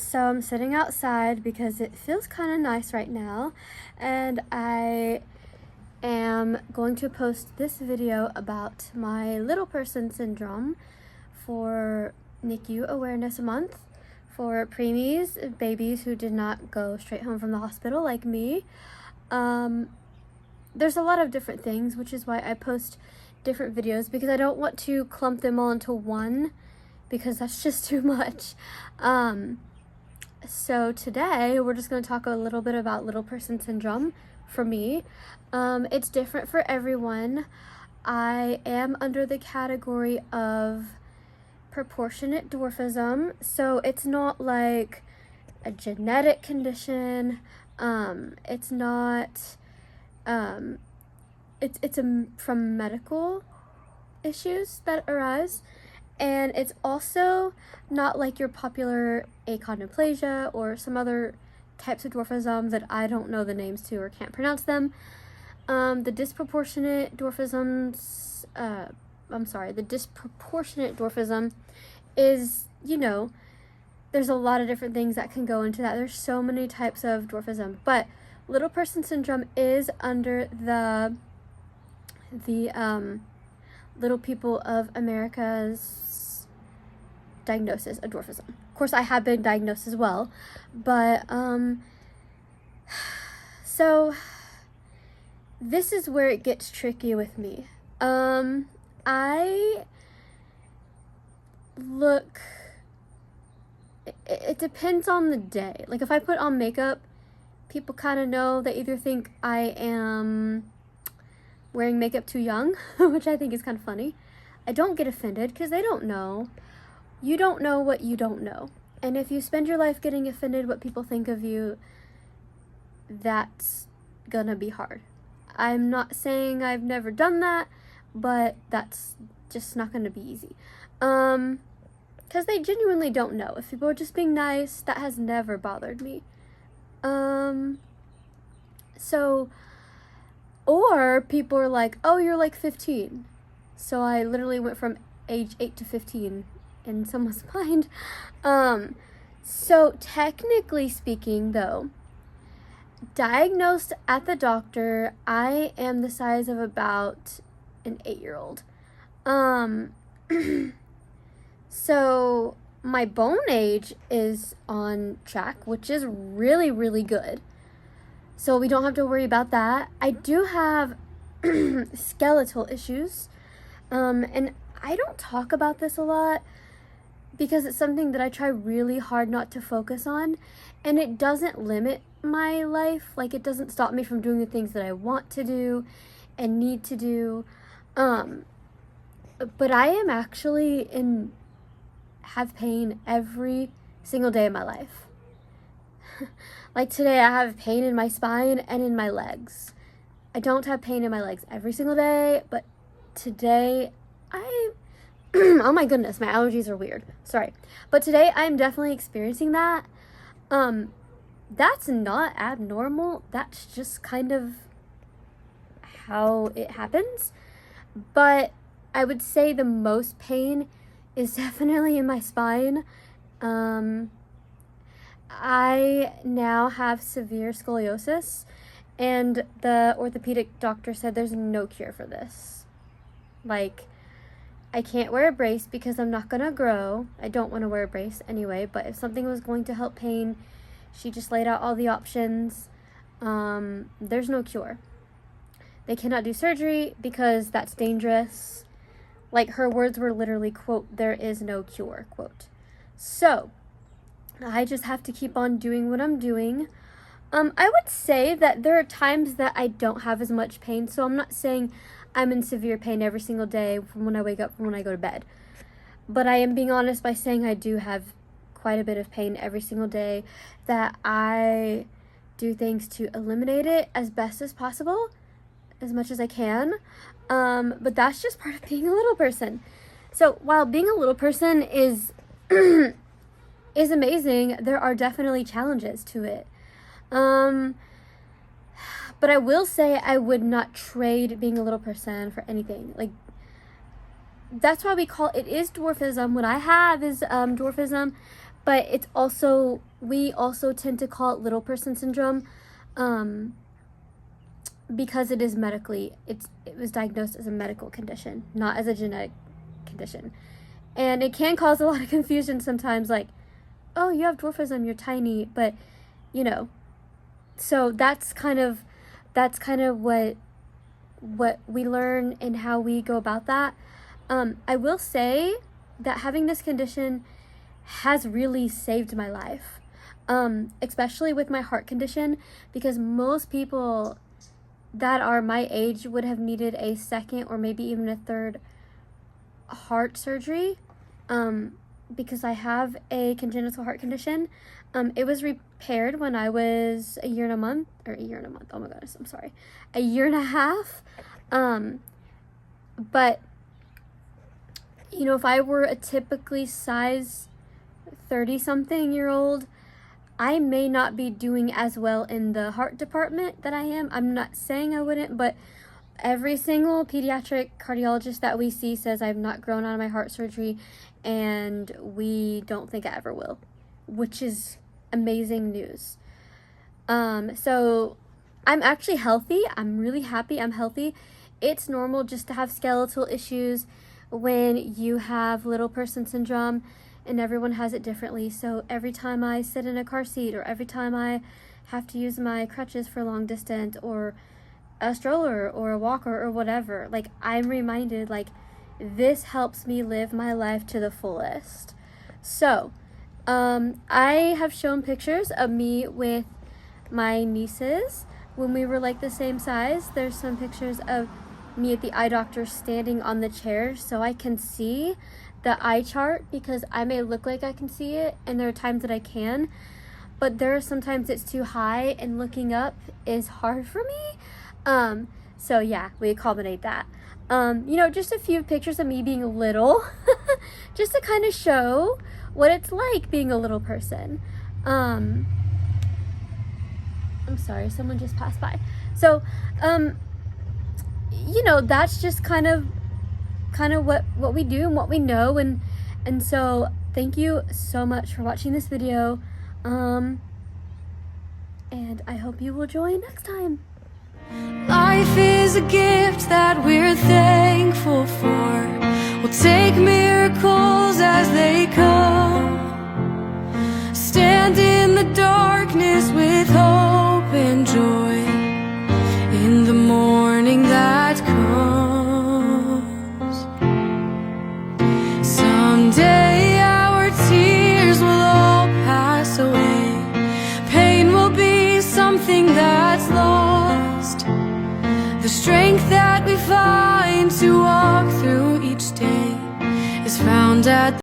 So I'm sitting outside because it feels kind of nice right now, and I am going to post this video about my little person syndrome for NICU Awareness Month for preemies, babies who did not go straight home from the hospital like me. There's a lot of different things, which is why I post different videos, because I don't want to clump them all into one, because that's just too much. So today we're just going to talk a little bit about little person syndrome for me. It's different for everyone. I am under the category of proportionate dwarfism, so it's not like a genetic condition. It's not, it's from medical issues that arise. And it's also not like your popular achondroplasia or some other types of dwarfism that I don't know the names to or can't pronounce them. The disproportionate dwarfism is, there's a lot of different things that can go into that. There's so many types of dwarfism, but little person syndrome is under the Little People of America's diagnosis of dwarfism. Of course, I have been diagnosed as well, but so this is where it gets tricky with me. It depends on the day. Like, if I put on makeup, people kind of know. They either think I am wearing makeup too young, which I think is kind of funny. I don't get offended because they don't know. You don't know what you don't know. And if you spend your life getting offended what people think of you, that's gonna be hard. I'm not saying I've never done that, but that's just not gonna be easy. Because they genuinely don't know. If people are just being nice, that has never bothered me. Or people are like, oh, you're like 15. So I literally went from age 8 to 15 in someone's mind. So technically speaking, though, diagnosed at the doctor, I am the size of about an 8-year-old. So my bone age is on track, which is really, really good. So we don't have to worry about that. I do have skeletal issues. And I don't talk about this a lot because it's something that I try really hard not to focus on. And it doesn't limit my life. Like, it doesn't stop me from doing the things that I want to do and need to do. But I am actually have pain every single day of my life. Like today, I have pain in my spine and in my legs. I don't have pain in my legs every single day, but today oh my goodness, my allergies are weird. Sorry. But today I'm definitely experiencing that. That's not abnormal. That's just kind of how it happens. But I would say the most pain is definitely in my spine. I now have severe scoliosis, and the orthopedic doctor said there's no cure for this. Like, I can't wear a brace because I'm not gonna grow. I don't want to wear a brace anyway, but if something was going to help pain, she just laid out all the options. There's no cure. They cannot do surgery because that's dangerous. Like, her words were literally, quote, "there is no cure," quote. So I just have to keep on doing what I'm doing. I would say that there are times that I don't have as much pain, so I'm not saying I'm in severe pain every single day from when I wake up from when I go to bed. But I am being honest by saying I do have quite a bit of pain every single day, that I do things to eliminate it as best as possible, as much as I can. But that's just part of being a little person. So while being a little person is amazing, there are definitely challenges to it. But I will say I would not trade being a little person for anything. Like, that's why we call it is dwarfism. What I have is dwarfism, but it's also, we also tend to call it little person syndrome, because it is medically, it was diagnosed as a medical condition, not as a genetic condition. And it can cause a lot of confusion sometimes, like, oh, you have dwarfism, you're tiny, but, you know, so that's kind of what we learn and how we go about that. I will say that having this condition has really saved my life, especially with my heart condition, because most people that are my age would have needed a second or maybe even a third heart surgery, because I have a congenital heart condition. It was repaired when I was a year and a month, oh my goodness, I'm sorry, a year and a half. But, you know, if I were a typically size 30-something-year-old, I may not be doing as well in the heart department that I am. I'm not saying I wouldn't, but every single pediatric cardiologist that we see says I've not grown out of my heart surgery, and we don't think I ever will, which is amazing news. So I'm actually healthy. I'm really happy I'm healthy. It's normal just to have skeletal issues when you have little person syndrome, and everyone has it differently. So every time I sit in a car seat, or every time I have to use my crutches for long distance, or a stroller or a walker or whatever, like, I'm reminded, like, this helps me live my life to the fullest. So I have shown pictures of me with my nieces when we were like the same size. There's some pictures of me at the eye doctor standing on the chair so I can see the eye chart, because I may look like I can see it, and there are times that I can, but there are sometimes it's too high and looking up is hard for me. So yeah, we accommodate that. You know, just a few pictures of me being little, just to kind of show what it's like being a little person. I'm sorry, someone just passed by. So, you know, that's just kind of what we do and what we know, and so thank you so much for watching this video, and I hope you will join next time. Life is a gift that we're thankful for. We'll take miracles as they come. Stand in the darkness with hope and joy in the morning that comes. Someday our tears will all pass away. Pain will be something that's lost. The strength that we find to walk through each day is found at